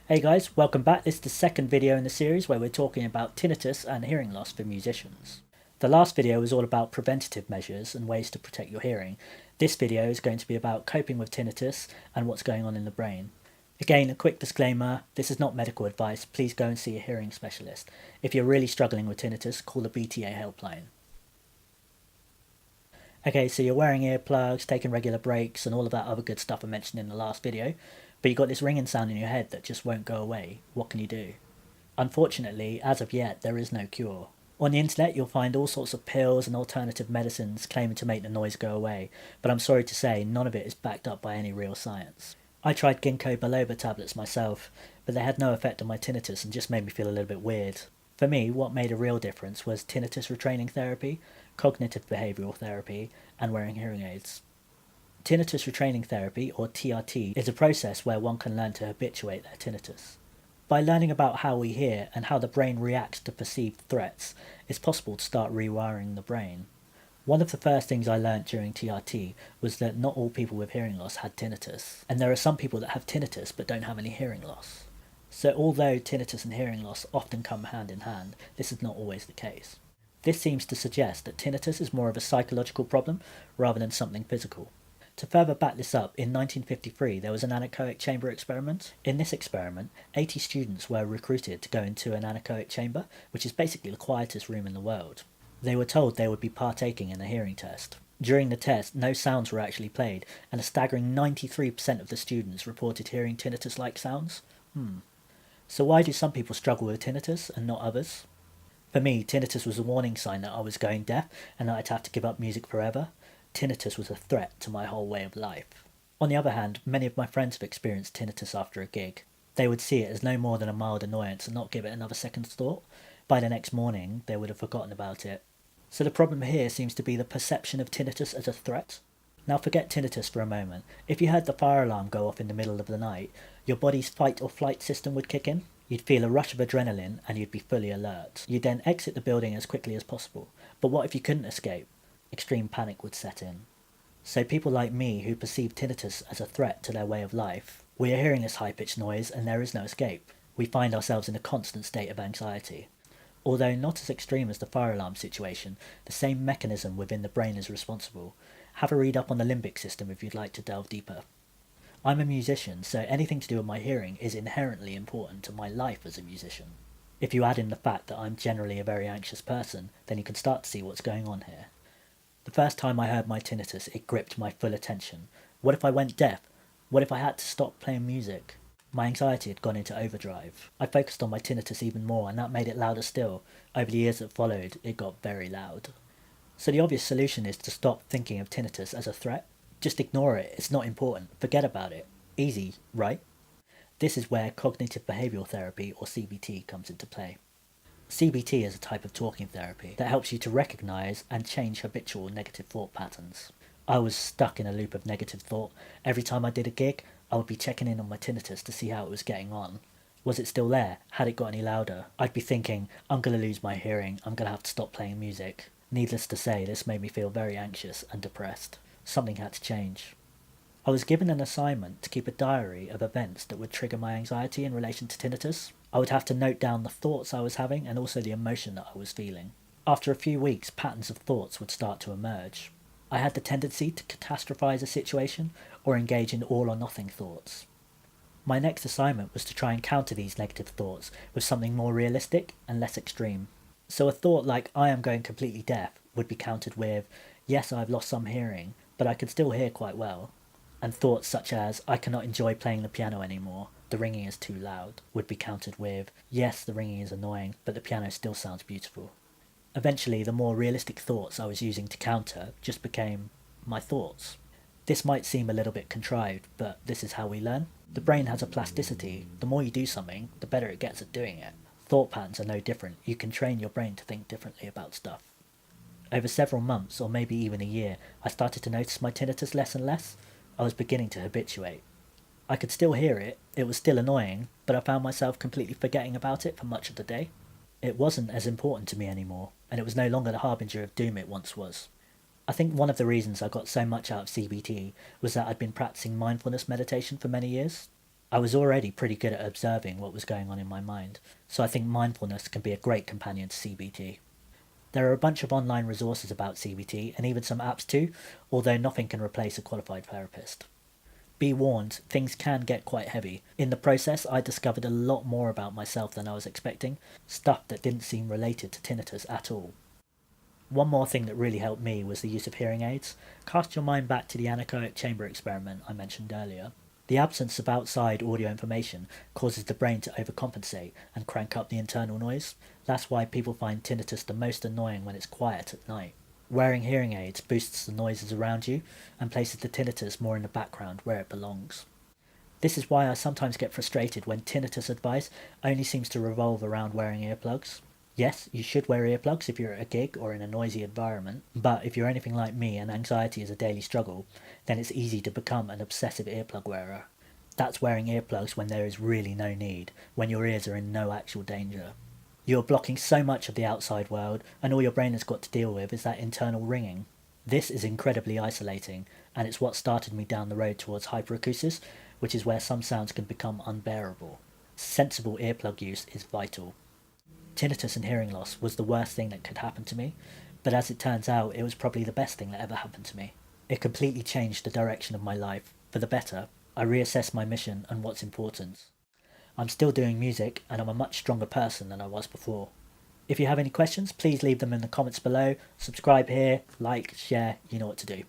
Hey guys, welcome back. This is the second video in the series where we're talking about tinnitus and hearing loss for musicians. The last video was all about preventative measures and ways to protect your hearing. This video is going to be about coping with tinnitus and what's going on in the brain. Again, a quick disclaimer, this is not medical advice. Please go and see a hearing specialist. If you're really struggling with tinnitus, call the BTA helpline. Okay, so you're wearing earplugs, taking regular breaks, and all of that other good stuff I mentioned in the last video. But you've got this ringing sound in your head that just won't go away. What can you do? Unfortunately, as of yet, there is no cure. On the internet, you'll find all sorts of pills and alternative medicines claiming to make the noise go away, but I'm sorry to say, none of it is backed up by any real science. I tried ginkgo biloba tablets myself, but they had no effect on my tinnitus and just made me feel a little bit weird. For me, what made a real difference was tinnitus retraining therapy, cognitive behavioural therapy, and wearing hearing aids. Tinnitus Retraining Therapy, or TRT, is a process where one can learn to habituate their tinnitus. By learning about how we hear and how the brain reacts to perceived threats, it's possible to start rewiring the brain. One of the first things I learnt during TRT was that not all people with hearing loss had tinnitus, and there are some people that have tinnitus but don't have any hearing loss. So although tinnitus and hearing loss often come hand in hand, this is not always the case. This seems to suggest that tinnitus is more of a psychological problem rather than something physical. To further back this up, in 1953 there was an anechoic chamber experiment. In this experiment, 80 students were recruited to go into an anechoic chamber, which is basically the quietest room in the world. They were told they would be partaking in a hearing test. During the test, no sounds were actually played, and a staggering 93% of the students reported hearing tinnitus-like sounds. So why do some people struggle with tinnitus and not others? For me, tinnitus was a warning sign that I was going deaf and that I'd have to give up music forever. Tinnitus was a threat to my whole way of life. On the other hand, many of my friends have experienced tinnitus after a gig. They would see it as no more than a mild annoyance and not give it another second's thought. By the next morning, they would have forgotten about it. So the problem here seems to be the perception of tinnitus as a threat. Now forget tinnitus for a moment. If you heard the fire alarm go off in the middle of the night, your body's fight or flight system would kick in. You'd feel a rush of adrenaline and you'd be fully alert. You'd then exit the building as quickly as possible. But what if you couldn't escape? Extreme panic would set in. So people like me who perceive tinnitus as a threat to their way of life, we are hearing this high-pitched noise and there is no escape. We find ourselves in a constant state of anxiety. Although not as extreme as the fire alarm situation, the same mechanism within the brain is responsible. Have a read up on the limbic system if you'd like to delve deeper. I'm a musician, so anything to do with my hearing is inherently important to my life as a musician. If you add in the fact that I'm generally a very anxious person, then you can start to see what's going on here. The first time I heard my tinnitus, it gripped my full attention. What if I went deaf? What if I had to stop playing music? My anxiety had gone into overdrive. I focused on my tinnitus even more, and that made it louder still. Over the years that followed, it got very loud. So the obvious solution is to stop thinking of tinnitus as a threat. Just ignore it, it's not important, forget about it. Easy, right? This is where cognitive behavioural therapy, or CBT, comes into play. CBT is a type of talking therapy that helps you to recognise and change habitual negative thought patterns. I was stuck in a loop of negative thought. Every time I did a gig, I would be checking in on my tinnitus to see how it was getting on. Was it still there? Had it got any louder? I'd be thinking, I'm going to lose my hearing, I'm going to have to stop playing music. Needless to say, this made me feel very anxious and depressed. Something had to change. I was given an assignment to keep a diary of events that would trigger my anxiety in relation to tinnitus. I would have to note down the thoughts I was having and also the emotion that I was feeling. After a few weeks, patterns of thoughts would start to emerge. I had the tendency to catastrophize a situation or engage in all or nothing thoughts. My next assignment was to try and counter these negative thoughts with something more realistic and less extreme. So a thought like, I am going completely deaf, would be countered with, yes, I've lost some hearing, but I can still hear quite well. And thoughts such as, I cannot enjoy playing the piano anymore, the ringing is too loud, would be countered with, yes, the ringing is annoying, but the piano still sounds beautiful. Eventually, the more realistic thoughts I was using to counter just became my thoughts. This might seem a little bit contrived, but this is how we learn. The brain has a plasticity. The more you do something, the better it gets at doing it. Thought patterns are no different. You can train your brain to think differently about stuff. Over several months, or maybe even a year, I started to notice my tinnitus less and less. I was beginning to habituate. I could still hear it, it was still annoying, but I found myself completely forgetting about it for much of the day. It wasn't as important to me anymore, and it was no longer the harbinger of doom it once was. I think one of the reasons I got so much out of CBT was that I'd been practicing mindfulness meditation for many years. I was already pretty good at observing what was going on in my mind, so I think mindfulness can be a great companion to CBT. There are a bunch of online resources about CBT and even some apps too, although nothing can replace a qualified therapist. Be warned, things can get quite heavy. In the process, I discovered a lot more about myself than I was expecting, stuff that didn't seem related to tinnitus at all. One more thing that really helped me was the use of hearing aids. Cast your mind back to the anechoic chamber experiment I mentioned earlier. The absence of outside audio information causes the brain to overcompensate and crank up the internal noise. That's why people find tinnitus the most annoying when it's quiet at night. Wearing hearing aids boosts the noises around you and places the tinnitus more in the background where it belongs. This is why I sometimes get frustrated when tinnitus advice only seems to revolve around wearing earplugs. Yes, you should wear earplugs if you're at a gig or in a noisy environment, but if you're anything like me and anxiety is a daily struggle, then it's easy to become an obsessive earplug wearer. That's wearing earplugs when there is really no need, when your ears are in no actual danger. You're blocking so much of the outside world, and all your brain has got to deal with is that internal ringing. This is incredibly isolating, and it's what started me down the road towards hyperacusis, which is where some sounds can become unbearable. Sensible earplug use is vital. Tinnitus and hearing loss was the worst thing that could happen to me, but as it turns out, it was probably the best thing that ever happened to me. It completely changed the direction of my life, for the better. I reassessed my mission and what's important. I'm still doing music, and I'm a much stronger person than I was before. If you have any questions, please leave them in the comments below. Subscribe here, like, share, you know what to do.